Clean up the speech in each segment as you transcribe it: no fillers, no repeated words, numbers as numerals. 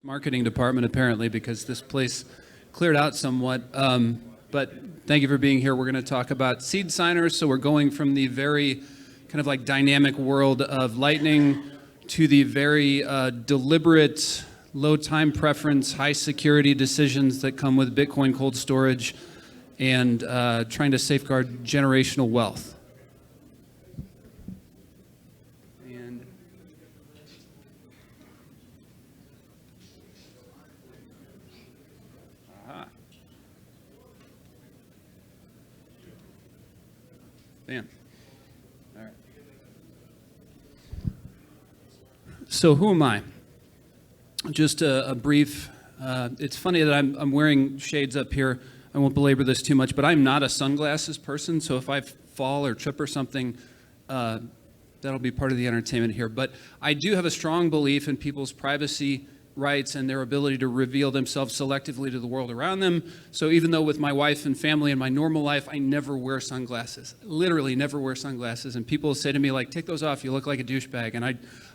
Marketing department apparently because this place cleared out somewhat. But thank you for being here. We're going to talk about Seedsigner. So we're going from the very kind of like dynamic world of Lightning to the very deliberate, low time preference, high security decisions that come with Bitcoin cold storage and trying to safeguard generational wealth. Bam. All right. So who am I? Just a brief, it's funny that I'm wearing shades up here. I won't belabor this too much, but I'm not a sunglasses person, so if I fall or trip or something, that'll be part of the entertainment here. But I do have a strong belief in people's privacy rights and their ability to reveal themselves selectively to the world around them. So even though with my wife and family in my normal life, I never wear sunglasses, literally never wear sunglasses. And people say to me like, take those off, you look like a douchebag. And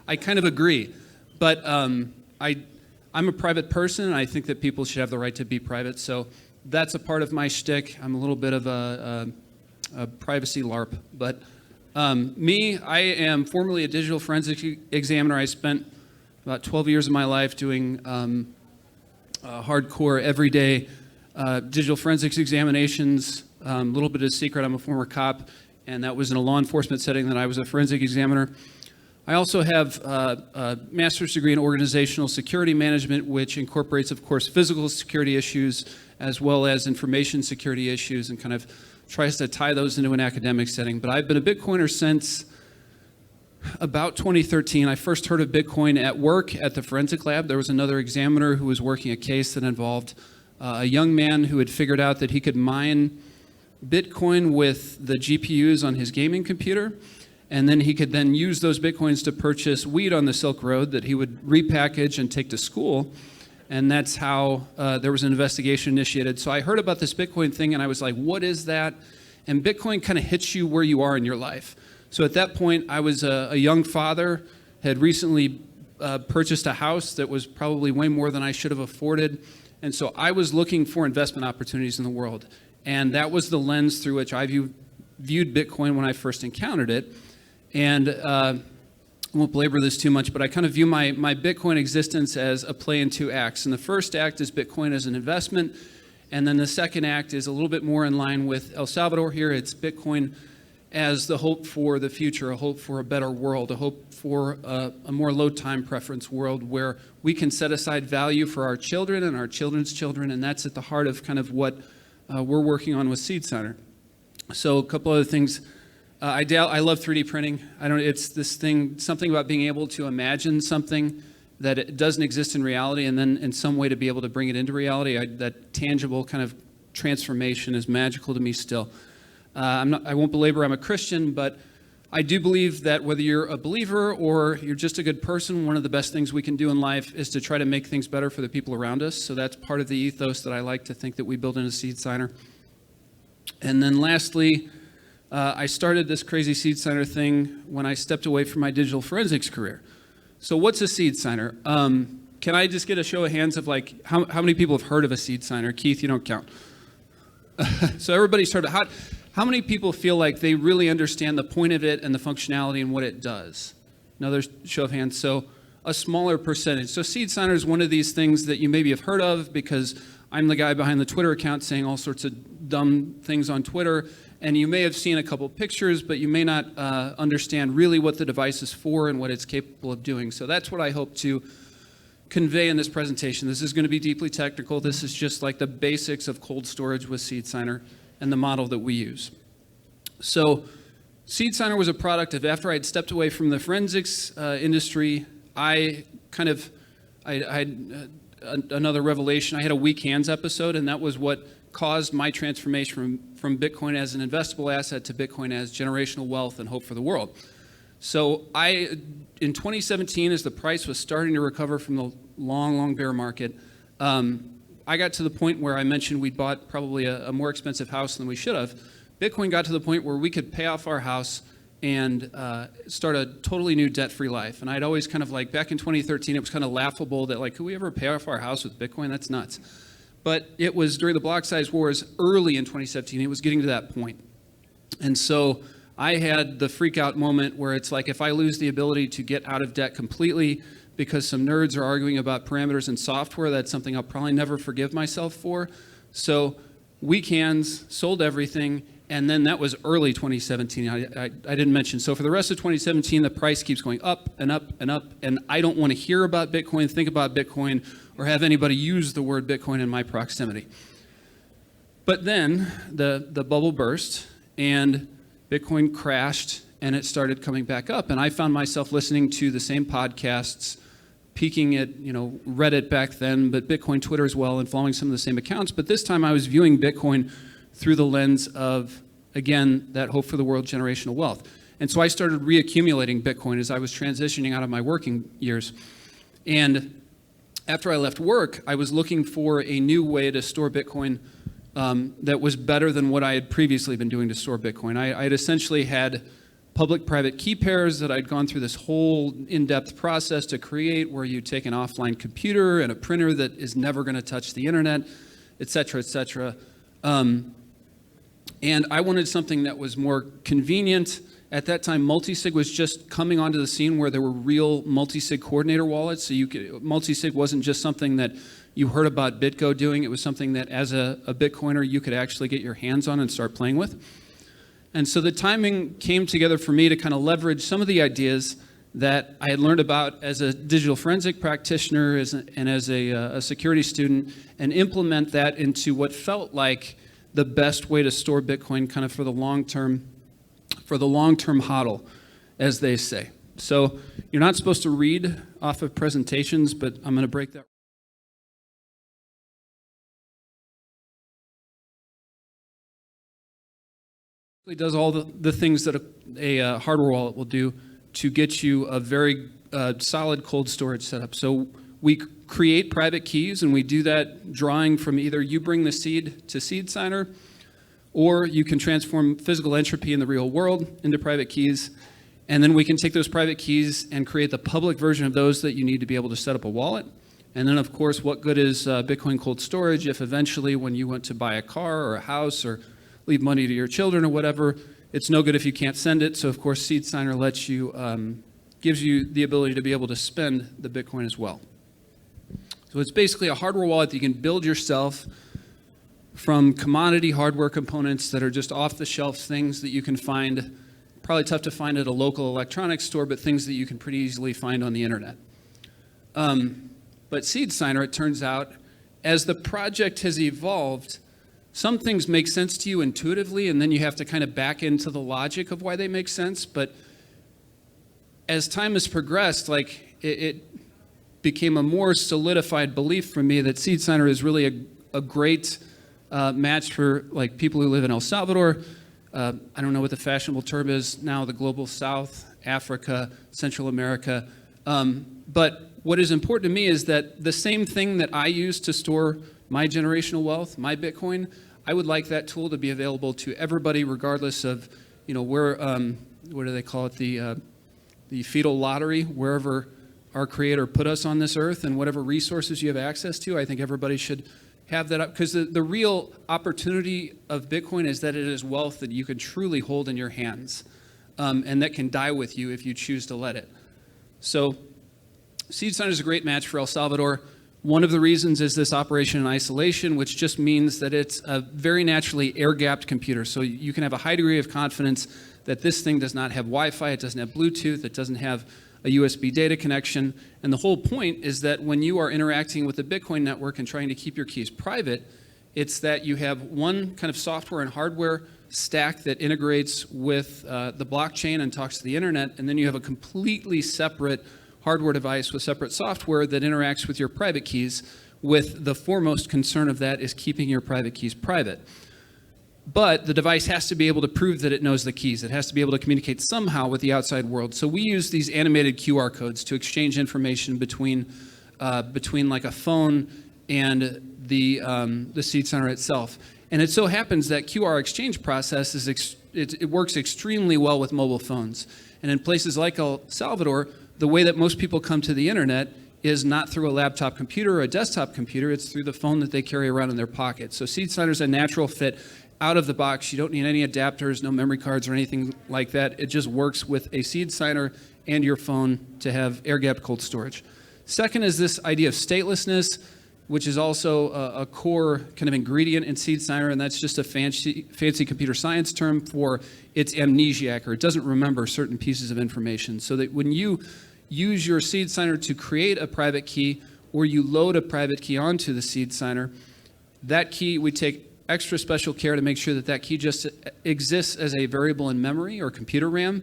I kind of agree. But I'm a private person, and I think that people should have the right to be private. So that's a part of my shtick. I'm a little bit of a privacy LARP. But I am formerly a digital forensics examiner. I spent about 12 years of my life doing hardcore, everyday digital forensics examinations. A little bit of a secret, I'm a former cop, and that was in a law enforcement setting that I was a forensic examiner. I also have a master's degree in organizational security management, which incorporates, of course, physical security issues as well as information security issues and kind of tries to tie those into an academic setting. But I've been a Bitcoiner since about 2013. I first heard of Bitcoin at work at the forensic lab. There was another examiner who was working a case that involved a young man who had figured out that he could mine Bitcoin with the GPUs on his gaming computer, and then he could then use those Bitcoins to purchase weed on the Silk Road that he would repackage and take to school. And that's how there was an investigation initiated. So I heard about this Bitcoin thing, and I was like, what is that? And Bitcoin kind of hits you where you are in your life. So at that point, I was a young father, had recently purchased a house that was probably way more than I should have afforded. And so I was looking for investment opportunities in the world. And that was the lens through which I viewed Bitcoin when I first encountered it. And I won't belabor this too much, but I kind of view my Bitcoin existence as a play in two acts. And the first act is Bitcoin as an investment. And then the second act is a little bit more in line with El Salvador here. It's Bitcoin as the hope for the future, a hope for a better world, a hope for a more low time preference world where we can set aside value for our children and our children's children, and that's at the heart of kind of what we're working on with Seedsigner. So a couple other things. I love 3D printing. It's this thing, something about being able to imagine something that it doesn't exist in reality and then in some way to be able to bring it into reality. That tangible kind of transformation is magical to me still. I won't belabor I'm a Christian, but I do believe that whether you're a believer or you're just a good person, one of the best things we can do in life is to try to make things better for the people around us. So that's part of the ethos that I like to think that we build in a Seedsigner. And then lastly, I started this crazy Seedsigner thing when I stepped away from my digital forensics career. So what's a Seedsigner? Can I just get a show of hands of like, how many people have heard of a Seedsigner? Keith, you don't count. So everybody started, how many people feel like they really understand the point of it and the functionality and what it does? Another show of hands. So a smaller percentage. So Seedsigner is one of these things that you maybe have heard of because I'm the guy behind the Twitter account saying all sorts of dumb things on Twitter. And you may have seen a couple pictures, but you may not understand really what the device is for and what it's capable of doing. So that's what I hope to convey in this presentation. This is going to be deeply technical. This is just like the basics of cold storage with Seedsigner and the model that we use. So Seedsigner was a product of after I'd stepped away from the forensics industry, I had another revelation. I had a weak hands episode, and that was what caused my transformation from Bitcoin as an investable asset to Bitcoin as generational wealth and hope for the world. So in 2017, as the price was starting to recover from the long bear market, I got to the point where I mentioned we'd bought probably a more expensive house than we should have. Bitcoin got to the point where we could pay off our house and start a totally new debt-free life. And I'd always kind of like, back in 2013, it was kind of laughable that like, could we ever pay off our house with Bitcoin? That's nuts. But it was during the block size wars early in 2017, it was getting to that point. And so I had the freak out moment where it's like, if I lose the ability to get out of debt completely because some nerds are arguing about parameters in software, that's something I'll probably never forgive myself for. So weak hands, sold everything, and then that was early 2017. I didn't mention. So for the rest of 2017, the price keeps going up and up and up, and I don't want to hear about Bitcoin, think about Bitcoin, or have anybody use the word Bitcoin in my proximity. But then the bubble burst, and Bitcoin crashed, and it started coming back up. And I found myself listening to the same podcasts, peeking at Reddit back then, but Bitcoin Twitter as well, and following some of the same accounts. But this time I was viewing Bitcoin through the lens of, again, that hope for the world, generational wealth. And so I started reaccumulating Bitcoin as I was transitioning out of my working years. And after I left work, I was looking for a new way to store Bitcoin that was better than what I had previously been doing to store Bitcoin. I had essentially had public-private key pairs that I'd gone through this whole in-depth process to create, where you take an offline computer and a printer that is never going to touch the internet, et cetera, et cetera. And I wanted something that was more convenient. At that time, multisig was just coming onto the scene, where there were real multisig coordinator wallets. So multisig wasn't just something that you heard about BitGo doing. It was something that as a Bitcoiner, you could actually get your hands on and start playing with. And so the timing came together for me to kind of leverage some of the ideas that I had learned about as a digital forensic practitioner and as a security student, and implement that into what felt like the best way to store Bitcoin kind of for the long-term hodl, as they say. So you're not supposed to read off of presentations, but I'm going to break that. It does all the things that a hardware wallet will do to get you a very solid cold storage setup. So we create private keys, and we do that drawing from either you bring the seed to Seedsigner, or you can transform physical entropy in the real world into private keys. And then we can take those private keys and create the public version of those that you need to be able to set up a wallet. And then, of course, what good is Bitcoin cold storage if eventually, when you want to buy a car or a house or leave money to your children or whatever, it's no good if you can't send it. So, of course, Seedsigner lets you, gives you the ability to be able to spend the Bitcoin as well. So it's basically a hardware wallet that you can build yourself from commodity hardware components that are just off-the-shelf things that you can find, probably tough to find at a local electronics store, but things that you can pretty easily find on the internet. But Seedsigner, it turns out, as the project has evolved, some things make sense to you intuitively, and then you have to kind of back into the logic of why they make sense. But as time has progressed, like it became a more solidified belief for me that Seedsigner is really a great match for like people who live in El Salvador. I don't know what the fashionable term is now, the global South, Africa, Central America. But what is important to me is that the same thing that I use to store my generational wealth, my Bitcoin, I would like that tool to be available to everybody, regardless of, where, what do they call it, the fetal lottery, wherever our Creator put us on this earth, and whatever resources you have access to. I think everybody should have that up, because the real opportunity of Bitcoin is that it is wealth that you can truly hold in your hands, and that can die with you if you choose to let it. So Seedsigner is a great match for El Salvador. One of the reasons is this operation in isolation, which just means that it's a very naturally air-gapped computer. So you can have a high degree of confidence that this thing does not have Wi-Fi, it doesn't have Bluetooth, it doesn't have a USB data connection. And the whole point is that when you are interacting with the Bitcoin network and trying to keep your keys private, it's that you have one kind of software and hardware stack that integrates with the blockchain and talks to the internet, and then you have a completely separate hardware device with separate software that interacts with your private keys, with the foremost concern of that is keeping your private keys private. But the device has to be able to prove that it knows the keys. It has to be able to communicate somehow with the outside world. So we use these animated QR codes to exchange information between like a phone and the Seedsigner itself. And it so happens that QR exchange process is it works extremely well with mobile phones. And in places like El Salvador, the way that most people come to the internet is not through a laptop computer or a desktop computer, it's through the phone that they carry around in their pocket. So Seedsigner is a natural fit out of the box. You don't need any adapters, no memory cards or anything like that. It just works with a Seedsigner and your phone to have air-gapped cold storage. Second is this idea of statelessness, which is also a core kind of ingredient in Seedsigner, and that's just a fancy computer science term for it's amnesiac, or it doesn't remember certain pieces of information. So that when you use your Seedsigner to create a private key, or you load a private key onto the Seedsigner, that key, we take extra special care to make sure that that key just exists as a variable in memory or computer RAM,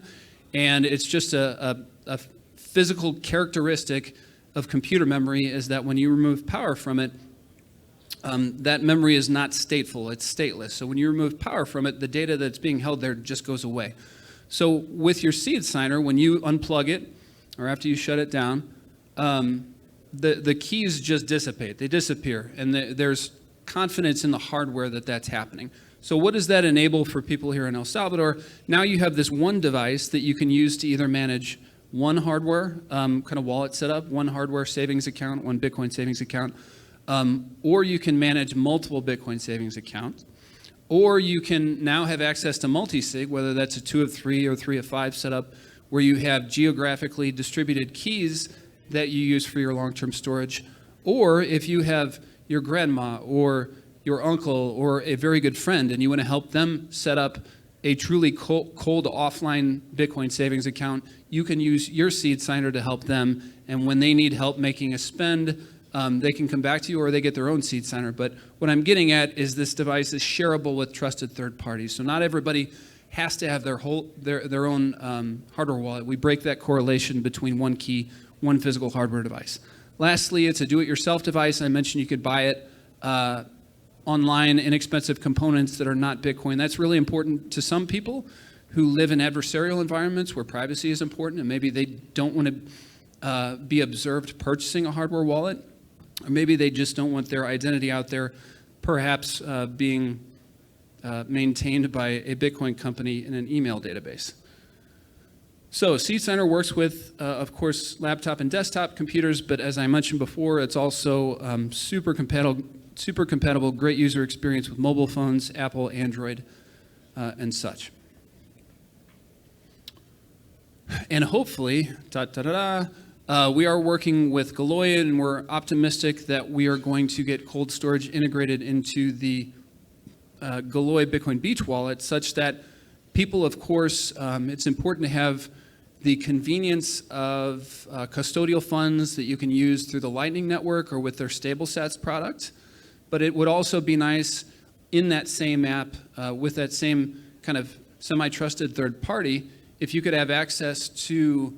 and it's just a physical characteristic of computer memory is that when you remove power from it, that memory is not stateful, it's stateless. So when you remove power from it, the data that's being held there just goes away. So with your Seedsigner, when you unplug it, or after you shut it down, the keys just dissipate, they disappear, and there's confidence in the hardware that that's happening. So what does that enable for people here in El Salvador? Now you have this one device that you can use to either manage one hardware kind of wallet setup, one hardware savings account, one Bitcoin savings account, or you can manage multiple Bitcoin savings accounts, or you can now have access to multi-sig, whether that's a 2 of 3 or 3 of 5 setup, where you have geographically distributed keys that you use for your long-term storage, or if you have your grandma or your uncle or a very good friend and you want to help them set up a truly cold offline Bitcoin savings account, you can use your Seedsigner to help them. And when they need help making a spend, they can come back to you or they get their own Seedsigner. But what I'm getting at is this device is shareable with trusted third parties. So not everybody has to have their own hardware wallet. We break that correlation between one key, one physical hardware device. Lastly, it's a do-it-yourself device. I mentioned you could buy it online, inexpensive components that are not Bitcoin. That's really important to some people who live in adversarial environments where privacy is important, and maybe they don't want to be observed purchasing a hardware wallet, or maybe they just don't want their identity out there, perhaps being maintained by a Bitcoin company in an email database. So Seedsigner works with, of course, laptop and desktop computers, but as I mentioned before, it's also super compatible, great user experience with mobile phones, Apple, Android, and such. And hopefully, we are working with Galoy, and we're optimistic that we are going to get cold storage integrated into the Galoy Bitcoin Beach wallet, such that people, of course, it's important to have the convenience of custodial funds that you can use through the Lightning Network or with their StableSats product. But it would also be nice in that same app, with that same kind of semi-trusted third party, if you could have access to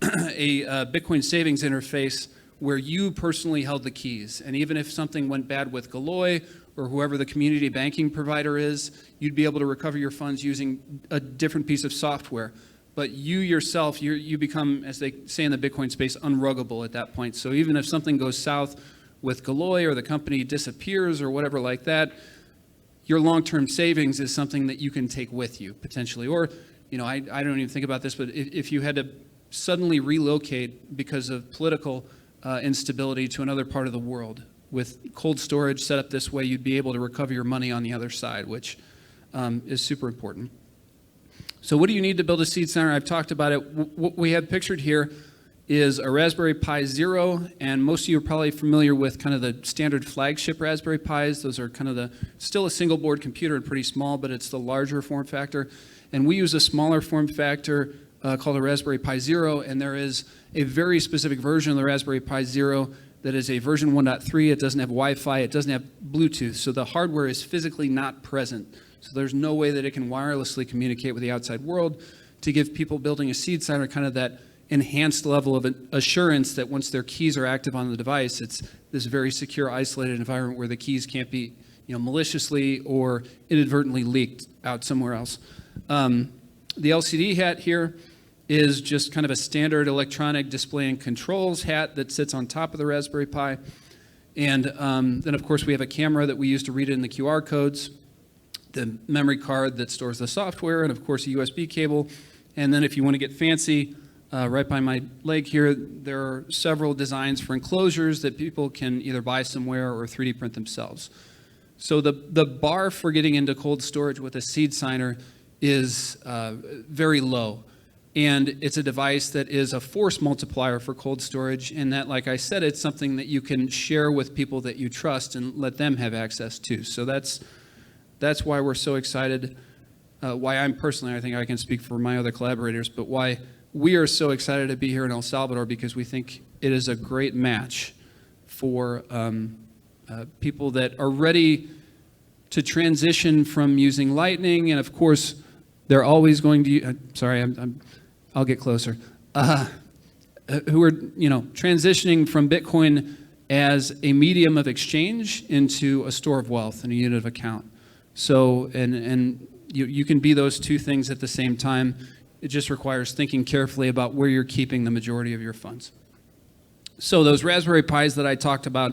a Bitcoin savings interface where you personally held the keys. And even if something went bad with Galoy or whoever the community banking provider is, you'd be able to recover your funds using a different piece of software. But you yourself, you become, as they say in the Bitcoin space, unruggable at that point. So even if something goes south with Galoy or the company disappears or whatever like that, your long-term savings is something that you can take with you potentially. Or, you know, I don't even think about this, but if you had to suddenly relocate because of political instability to another part of the world, with cold storage set up this way, you'd be able to recover your money on the other side, which is super important. So what do you need to build a Seedsigner? I've talked about it. What we have pictured here is a Raspberry Pi Zero, and most of you are probably familiar with kind of the standard flagship Raspberry Pis. Those are kind of still a single board computer and pretty small, but it's the larger form factor. And we use a smaller form factor called a Raspberry Pi Zero, and there is a very specific version of the Raspberry Pi Zero that is a version 1.3. It doesn't have Wi-Fi, it doesn't have Bluetooth, so the hardware is physically not present. So there's no way that it can wirelessly communicate with the outside world to give people building a Seedsigner kind of that enhanced level of assurance that once their keys are active on the device, it's this very secure, isolated environment where the keys can't be, maliciously or inadvertently leaked out somewhere else. The LCD hat here is just kind of a standard electronic display and controls hat that sits on top of the Raspberry Pi. And then, of course, we have a camera that we use to read in the QR codes. the memory card that stores the software, and of course a USB cable. And then if you want to get fancy, right by my leg here, there are several designs for enclosures that people can either buy somewhere or 3D print themselves. So the bar for getting into cold storage with a Seedsigner is very low. And it's a device that is a force multiplier for cold storage, in that, like I said, it's something that you can share with people that you trust and let them have access to. So that's why we're so excited, why I'm personally, I think I can speak for my other collaborators, but why we are so excited to be here in El Salvador, because we think it is a great match for people that are ready to transition from using Lightning, and of course, they're always going to, I'll get closer, who are transitioning from Bitcoin as a medium of exchange into a store of wealth and a unit of account. So, and you can be those two things at the same time. It just requires thinking carefully about where you're keeping the majority of your funds. So those Raspberry Pis that I talked about,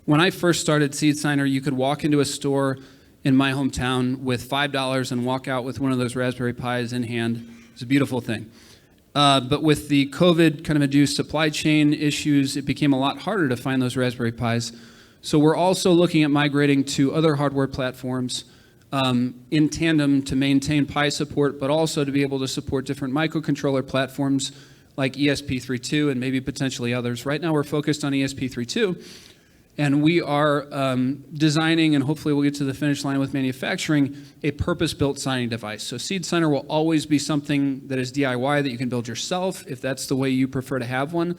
when I first started Seedsigner, you could walk into a store in my hometown with $5 and walk out with one of those Raspberry Pis in hand. It's a beautiful thing. But with the COVID kind of induced supply chain issues, it became a lot harder to find those Raspberry Pis. So we're also looking at migrating to other hardware platforms in tandem to maintain Pi support, but also to be able to support different microcontroller platforms like ESP32 and maybe potentially others. Right now we're focused on ESP32, and we are designing, and hopefully we'll get to the finish line with manufacturing, a purpose-built signing device. So Seedsigner will always be something that is DIY, that you can build yourself if that's the way you prefer to have one.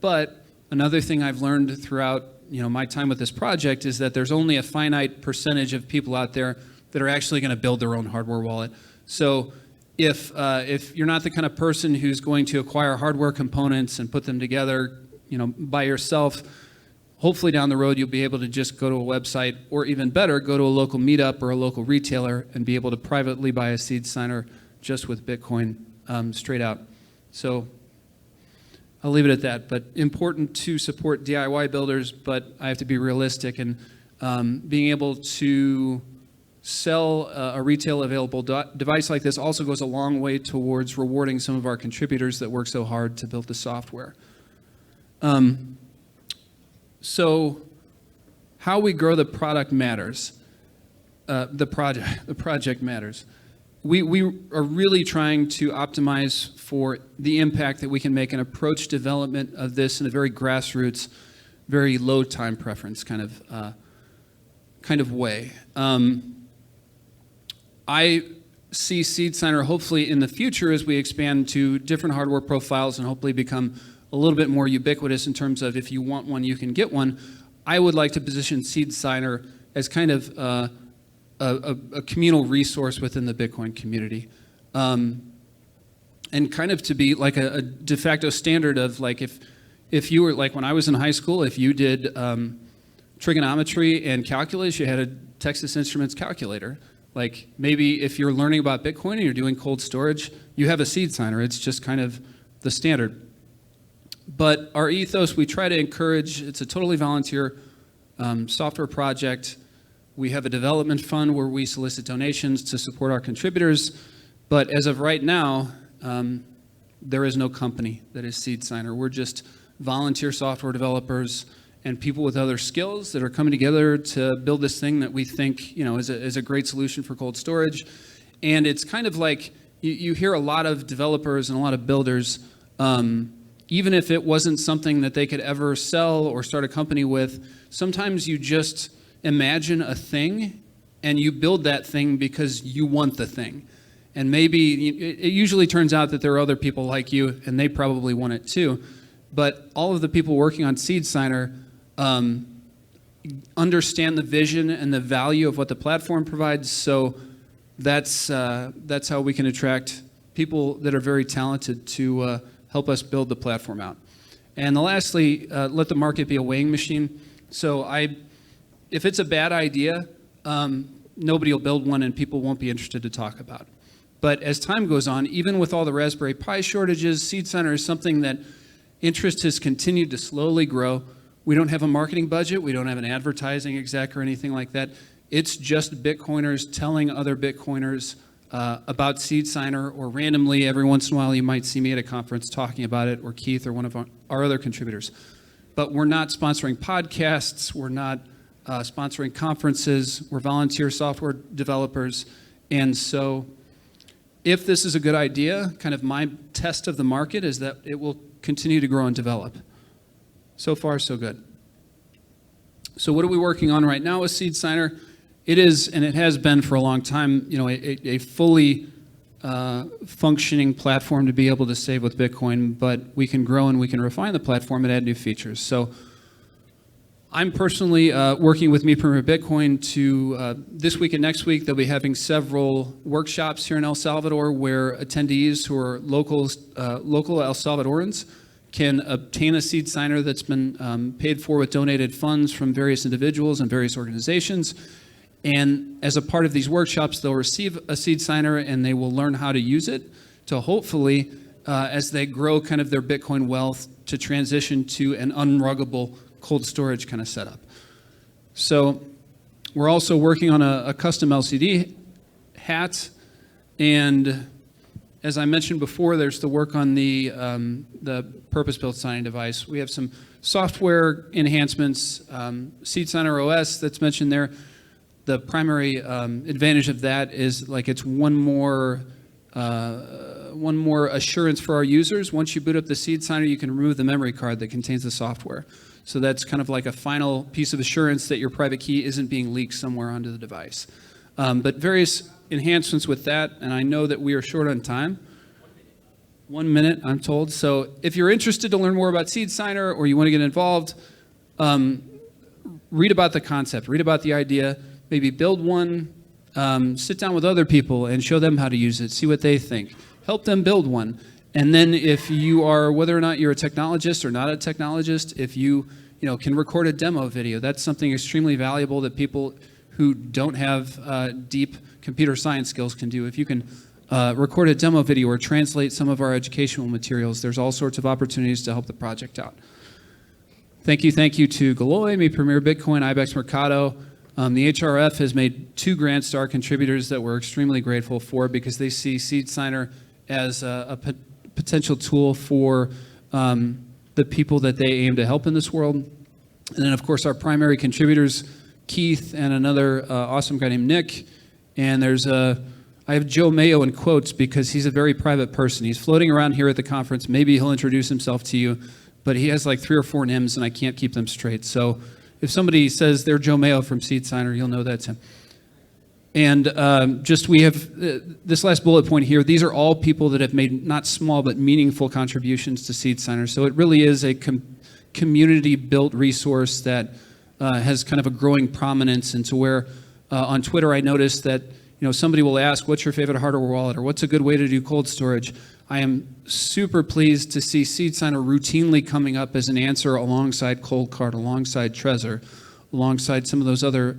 But another thing I've learned throughout my time with this project is that there's only a finite percentage of people out there that are actually going to build their own hardware wallet. So if you're not the kind of person who's going to acquire hardware components and put them together by yourself, hopefully down the road you'll be able to just go to a website, or even better, go to a local meetup or a local retailer and be able to privately buy a Seedsigner just with Bitcoin straight out. So I'll leave it at that. But important to support DIY builders, but I have to be realistic, and being able to sell a retail available device like this also goes a long way towards rewarding some of our contributors that work so hard to build the software. So how we grow the product matters. The project matters. We are really trying to optimize for the impact that we can make and approach development of this in a very grassroots, very low time preference kind of way. I see Seedsigner hopefully in the future, as we expand to different hardware profiles and hopefully become a little bit more ubiquitous in terms of if you want one, you can get one. I would like to position Seedsigner as kind of a communal resource within the Bitcoin community. And kind of to be like a de facto standard of, like, if you were, like when I was in high school, if you did trigonometry and calculus, you had a Texas Instruments calculator. Like, maybe if you're learning about Bitcoin and you're doing cold storage, you have a Seedsigner. It's just kind of the standard. But our ethos, we try to encourage, it's a totally volunteer software project. We have a development fund where we solicit donations to support our contributors. But as of right now, there is no company that is Seedsigner. We're just volunteer software developers and people with other skills that are coming together to build this thing that we think is a great solution for cold storage. And it's kind of like, you hear a lot of developers and a lot of builders, even if it wasn't something that they could ever sell or start a company with, sometimes you just imagine a thing and you build that thing because you want the thing. And maybe it usually turns out that there are other people like you and they probably want it too. But all of the people working on Seedsigner understand the vision and the value of what the platform provides. So that's how we can attract people that are very talented to help us build the platform out. And lastly, let the market be a weighing machine. So if it's a bad idea, nobody will build one and people won't be interested to talk about it. But as time goes on, even with all the Raspberry Pi shortages, Seedsigner is something that interest has continued to slowly grow. We don't have a marketing budget. We don't have an advertising exec or anything like that. It's just Bitcoiners telling other Bitcoiners about Seedsigner, or randomly every once in a while you might see me at a conference talking about it, or Keith or one of our other contributors. But we're not sponsoring podcasts, we're not sponsoring conferences, we're volunteer software developers. And so if this is a good idea, kind of my test of the market is that it will continue to grow and develop. So far, so good. So what are we working on right now with Seedsigner? It is, and it has been for a long time, a fully functioning platform to be able to save with Bitcoin, but we can grow and we can refine the platform and add new features. So I'm personally working with Me Premier Bitcoin to, this week and next week, they'll be having several workshops here in El Salvador where attendees who are local El Salvadorans can obtain a Seedsigner that's been paid for with donated funds from various individuals and various organizations. And as a part of these workshops, they'll receive a Seedsigner and they will learn how to use it to hopefully, as they grow kind of their Bitcoin wealth, to transition to an unruggable cold storage kind of setup. So we're also working on a custom LCD hat. And as I mentioned before, there's the work on the purpose-built signing device. We have some software enhancements, Seedsigner OS that's mentioned there. The primary advantage of that is like it's one more assurance for our users. Once you boot up the Seedsigner, you can remove the memory card that contains the software. So that's kind of like a final piece of assurance that your private key isn't being leaked somewhere onto the device. But various enhancements with that, and I know that we are short on time. 1 minute, I'm told. So if you're interested to learn more about Seedsigner or you want to get involved, read about the concept, read about the idea. Maybe build one, sit down with other people and show them how to use it, see what they think. Help them build one. And then if you are, whether or not you're a technologist or not a technologist, if you can record a demo video, that's something extremely valuable that people who don't have deep computer science skills can do. If you can record a demo video or translate some of our educational materials, there's all sorts of opportunities to help the project out. Thank you to Galoy, Me Premier Bitcoin, Ibex Mercado. The HRF has made 2 Grand Star contributors that we're extremely grateful for because they see Seedsigner as a potential tool for the people that they aim to help in this world. And then, of course, our primary contributors, Keith and another awesome guy named Nick. And I have Joe Mayo in quotes because he's a very private person. He's floating around here at the conference. Maybe he'll introduce himself to you, but he has like 3 or 4 names and I can't keep them straight. So if somebody says they're Joe Mayo from Seedsigner, you'll know that's him. And we have this last bullet point here. These are all people that have made not small but meaningful contributions to Seedsigner. So it really is a community-built resource that has kind of a growing prominence, and to where on Twitter I noticed that somebody will ask, "What's your favorite hardware wallet?" or "What's a good way to do cold storage?" I am super pleased to see Seedsigner routinely coming up as an answer alongside Coldcard, alongside Trezor, alongside some of those other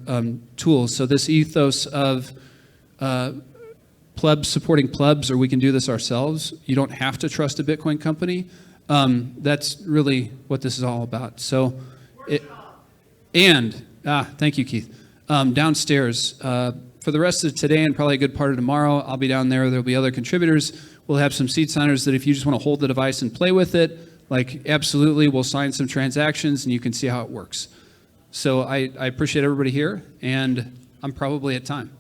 tools. So this ethos of plebs supporting plebs, or we can do this ourselves. You don't have to trust a Bitcoin company. That's really what this is all about. So, thank you, Keith. Downstairs, for the rest of today and probably a good part of tomorrow, I'll be down there. There'll be other contributors. We'll have some Seedsigners that if you just want to hold the device and play with it, absolutely, we'll sign some transactions and you can see how it works. So I appreciate everybody here, and I'm probably at time.